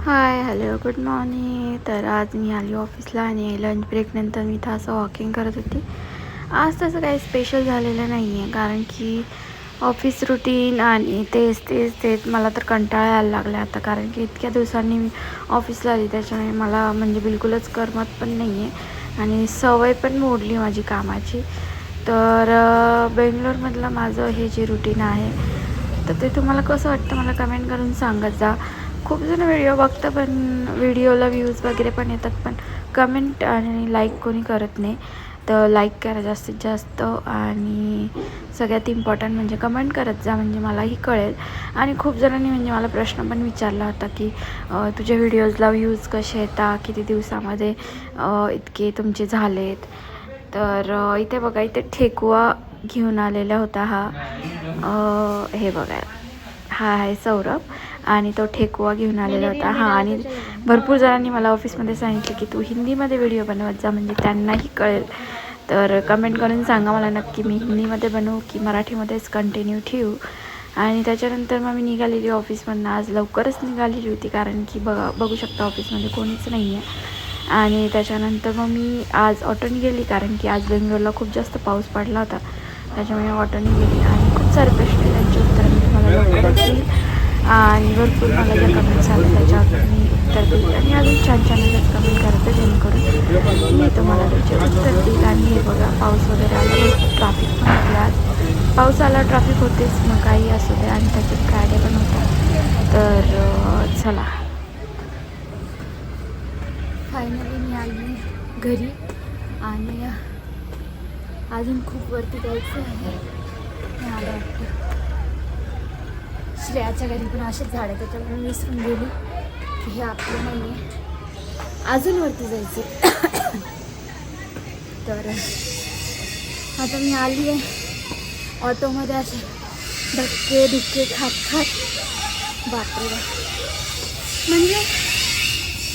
Hi hello good morning. तर आज मी आली ऑफिसला आणि लंच ब्रेकनंतर मी इथं असं वॉकिंग करत होती. आज तसं काही स्पेशल झालेलं नाही आहे, कारण की ऑफिस रुटीन आणि तेच मला तर कंटाळा यायला लागला आता, कारण की इतक्या दिवसांनी मी ऑफिसला आली. त्याच्यामुळे मला म्हणजे बिलकुलच करमत पण नाही आहे आणि सवय पण मोडली माझी कामाची. तर बेंगलोरमधलं माझं हे जे रुटीन आहे तर ते तुम्हाला कसं वाटतं मला कमेंट करून सांगत जा. खूप जण व्हिडिओ बघतं, पण व्हिडिओला व्ह्यूज वगैरे पण येतात, पण कमेंट आणि लाईक कोणी करत नाही. तर लाईक करा जास्तीत जास्त, आणि सगळ्यात इम्पॉर्टंट म्हणजे कमेंट करत जा, म्हणजे मलाही कळेल. आणि खूप जणांनी म्हणजे मला प्रश्न पण विचारला होता की तुझ्या व्हिडिओजला व्ह्यूज कसे येतात, किती दिवसामध्ये इतके तुमचे झालेत. तर इथे बघा, इथे ठेकुआ घेऊन आलेला होता हा. हे बघा, हा आहे सौरभ, आणि तो ठेकुआ घेऊन आलेला होता. हां, आणि भरपूर जणांनी मला ऑफिसमध्ये सांगितलं की तू हिंदीमध्ये व्हिडिओ बनवत जा, म्हणजे त्यांनाही कळेल. तर कमेंट करून सांगा मला नक्की मी हिंदीमध्ये बनवू की मराठीमध्येच कंटिन्यू ठेवू. आणि त्याच्यानंतर मग मी निघालेली ऑफिसमधनं. आज लवकरच निघालेली होती, कारण की बघू शकता ऑफिसमध्ये कोणीच नाही आहे. आणि त्याच्यानंतर मग मी आज ऑटोने गेली, कारण की आज बेंगलोरला खूप जास्त पाऊस पडला होता. त्याच्यामुळे ऑटोने गेली आणि खूप सारे प्रश्न त्यांचे उत्तर मी तुम्हाला लवकरच देईल. आणि भरपूर मला ज्या कमेंट्स आल्या त्याच्यावर मी उत्तर देईल, आणि अजून छान छान असंच कमेंट करते, जेणेकरून मी तुम्हाला त्याचे उत्तर देईल. आणि हे बघा, पाऊस वगैरे आला, भरपूर ट्रॅफिक पण होते आज. पाऊस आला ट्रॅफिक होतेच, मग काही असू दे. आणि त्याच्यात फ्रायडे पण होता. तर चला, फायनली मी आली घरी, आणि अजून खूप वरती जायचं आहे. मला वाटतं श्रेयाच्या घरी पण असेच झाड आहे, त्याच्यामुळे मी विसरून गेली की हे आपलं नाही आहे, अजून वरती जायचं. तर आता मी आली आहे ऑटोमध्ये, असे धक्के खात बापरे बा, म्हणजे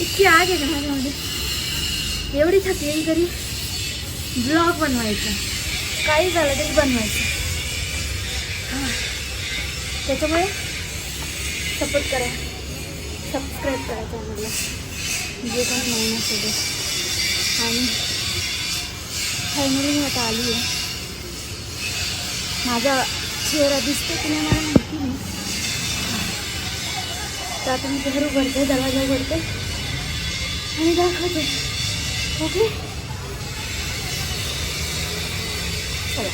इतकी आग आहे का माझ्यामध्ये. एवढी थकली तरी ब्लॉग बनवायचा, काही झालं तरी बनवायचं. हां, त्याच्यामुळे सपोर्ट करा, सबस्क्राईब करा चॅनलला, जे काही नवीन असेल. आणि फायनली मी आता आली आहे. माझा चेहरा दिसतो की नाही मला माहिती नाही. तर आता मी घर उघडते, दरवाजा उघडते आणि दाखवते. ओके, चला.